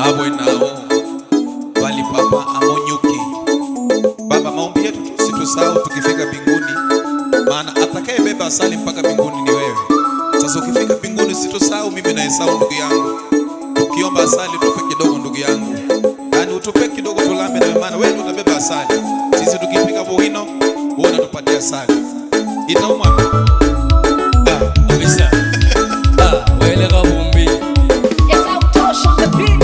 Abwe nao bali papa amonyuki. Baba, maombi yetu tusisahau tukifika mbinguni, maana atakayebeba asali mpaka mbinguni ni wewe. Sasa ukifika mbinguni situsahau mimi na Esau ndugu yangu. Ukiomba asali tupe kidogo ndugu yangu. Yaani utupe kidogo tulambe na maana wewe utabeba asali. Sisi tukipiga buhino, wewe unatupatia asali. Inauma. Kabisa. Wele kabumbi. Esau Tosh on the beat.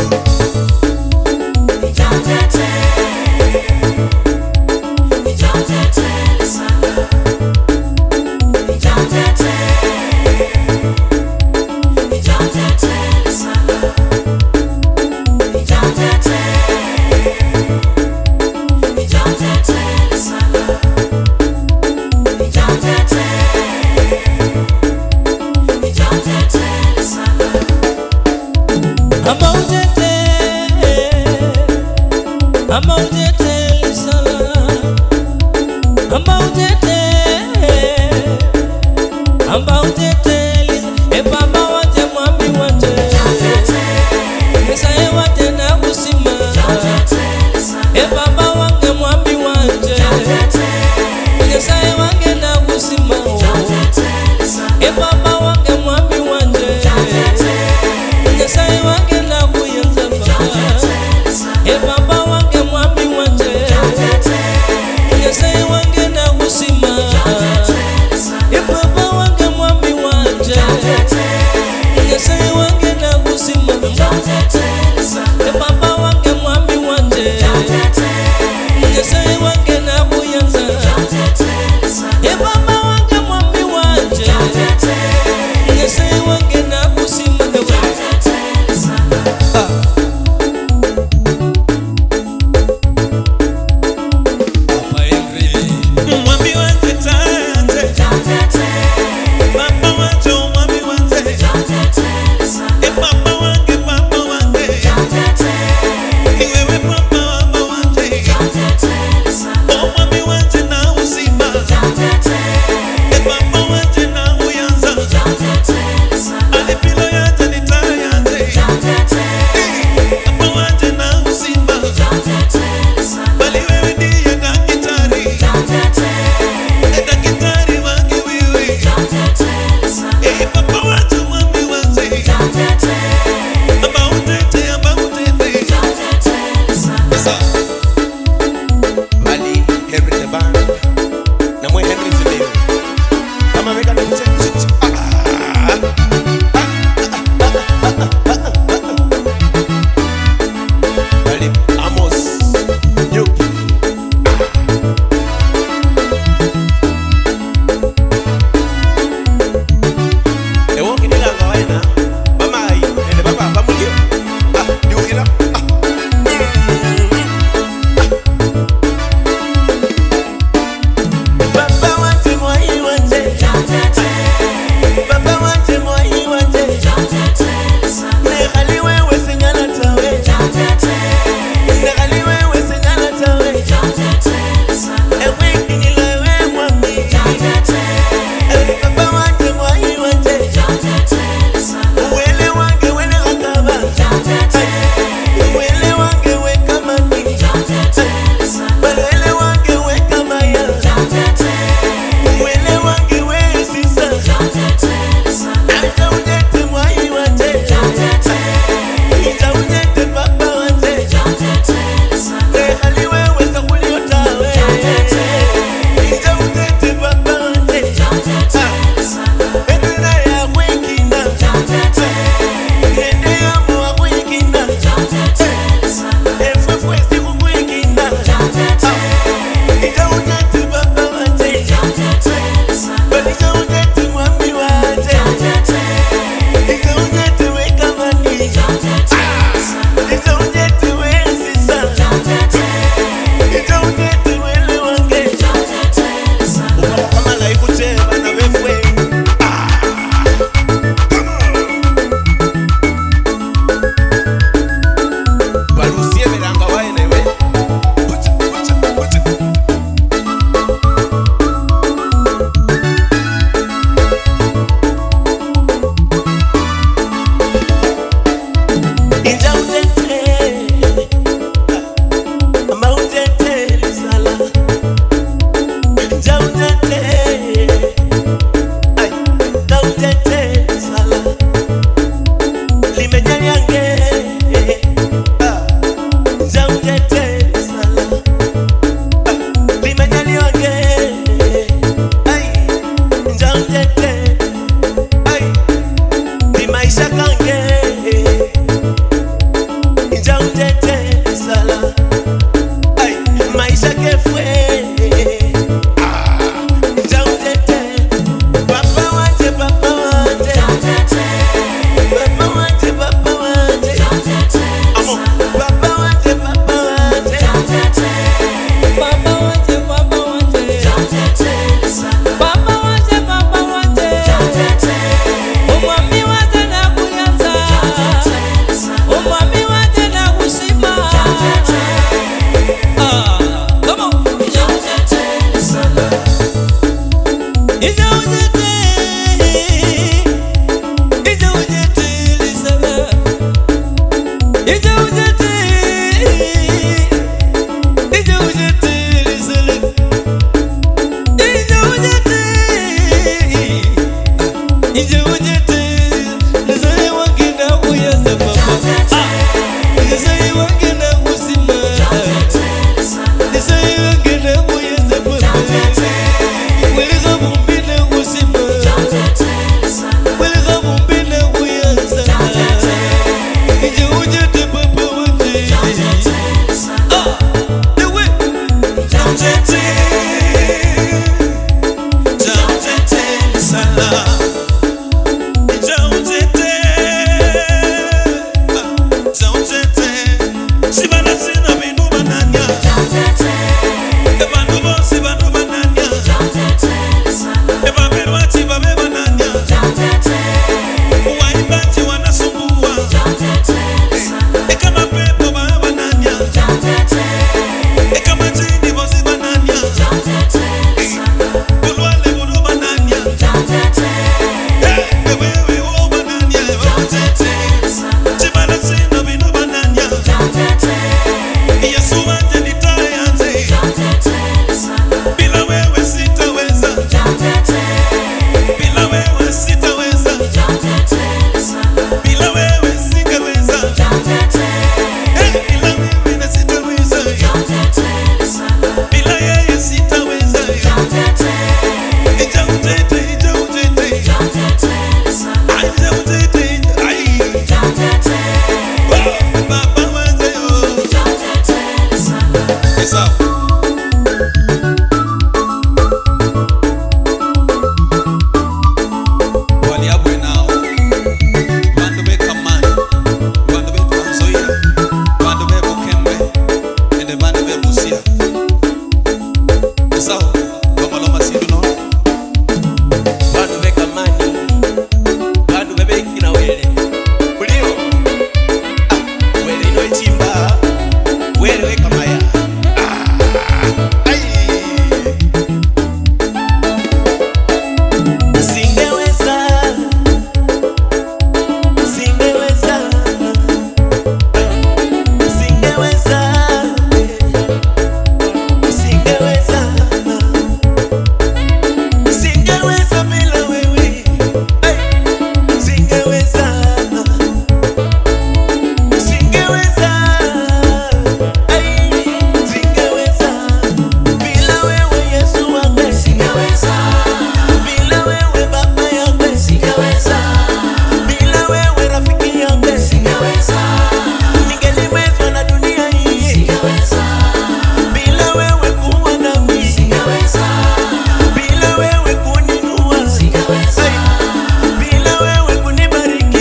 Bila wewe kunibariki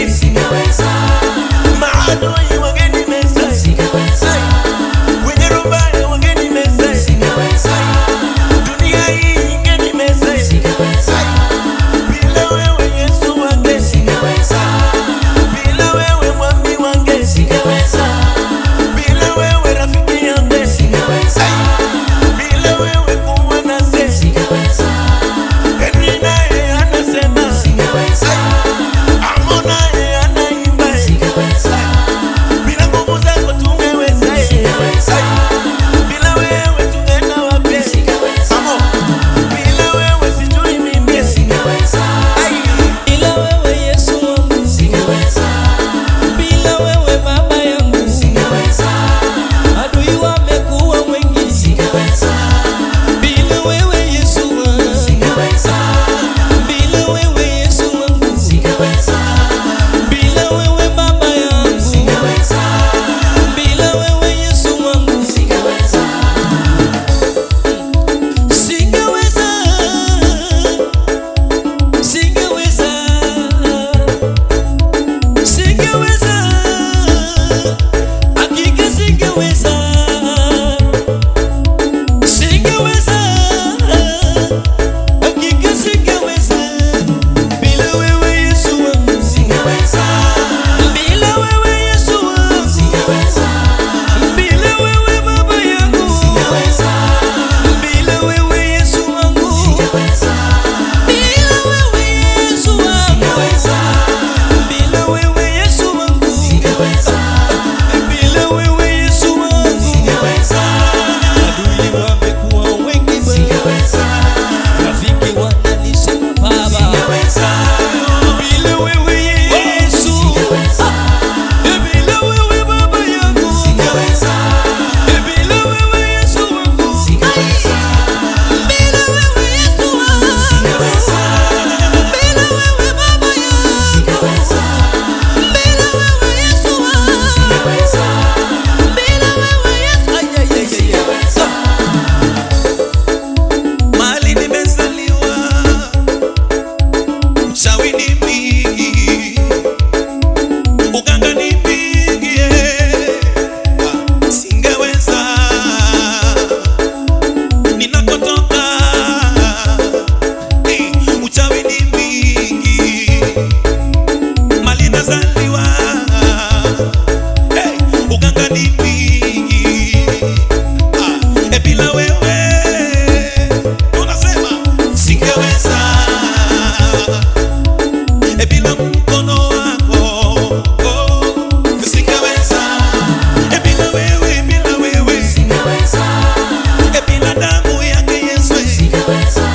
bila mkono wako singeweza, bila wewe, bila wewe singeweza, bila damu yake Yesu singeweza,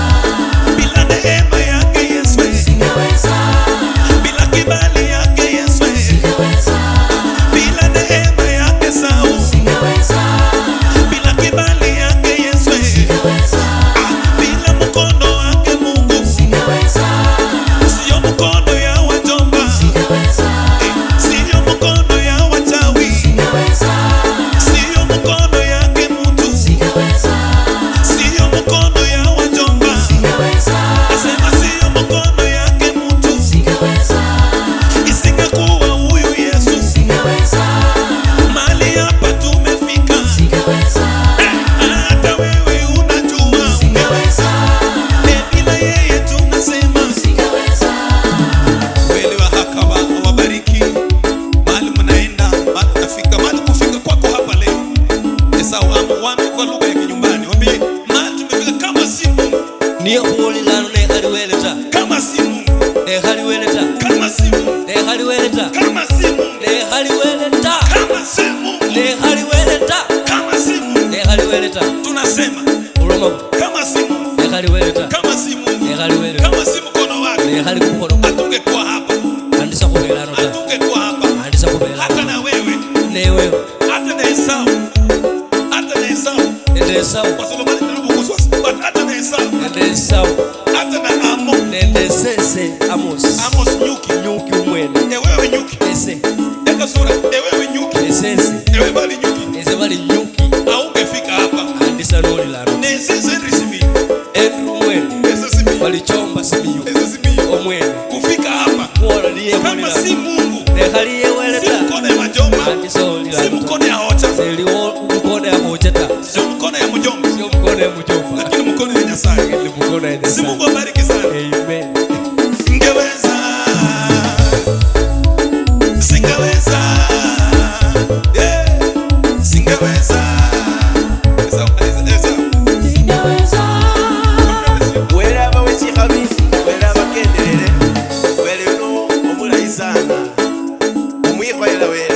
bila neema yake Yesu singeweza, bila kibali yake Yesu singeweza, bila neema yake Saul singeweza, bila kibali yake Yesu singeweza, bila mkono wake Mungu singeweza, sio mkono ya wajomba singeweza, sio mkono ya wachawi singeweza, sio mkono yake mtu singeweza, sio mkono ya wajomba singeweza, nasema sio mkono yake mtu singeweza, isingekuwa huyu Yesu singeweza, mali hapa tumefika singeweza, hata wewe unajua singeweza, bila yeye tunasema singeweza. Wale wa Hakaba wabariki mahali mnaenda, mahali tafika, mahali kufika kwako hapa leo. Esau amwambie kwa lugha ya kinyumbani, mwambie mahali tumefika kama si Mungu. Niyo hulilano ne haliweleta. Kama si Mungu. Ne haliweleta. Kama si Mungu. Ne haliweleta. Kama si Mungu. Ne haliweleta. Kama si Mungu. Ne haliweleta. Kama si Mungu. Ne haliweleta. Tunasema Uroma. kama si Mungu. Ne haliweleta. Kama si Mungu. Ne haliweleta. Kama si mkono wake. Ne halikukono. Hatungekuwa hapa. Andisa kubelano ta. Hatungekuwa hapa. Andisa kubelano. Hata na wewe. Ne wewe. Hata na Esau. Hata na Esau. Ende Esau. Kwa sababu ndio kuswasi. Hata na Esau. Ende Esau. Hata na Amos. Nende sese Amos. Amos nyuki. Nyuki umwene. Wewe nyuki. Ese. Eka sura. Wewe nyuki. Esese. Wewe bali nyuki. Ese bali nyuki. Haungefika hapa. Andisa noli lano. Nesese risimi. Endru umwene. Nesese mi. Walichomba simiyo. Nesese mi. Omwene. Kufika hapa. Kuona liye Kama mwene si Mungu. Ne haliye Si weleta. mkono ya majomba. Andisa oli Si lano. mkono ya hocha. Seli mkono ya mojeta. Sio mkono ya mjomba. Sio mkono ya mjomba. Lakini mkono ya Nyasaye. Ni mkono ya Si Nyasaye. Mungu abariki sana. Amen. Singeweza. Singeweza. Yeah. Singeweza. Esau. Welaba wekikhabisi, welaba kendelele, wele uno omulayi sana, omwikhoyela wele.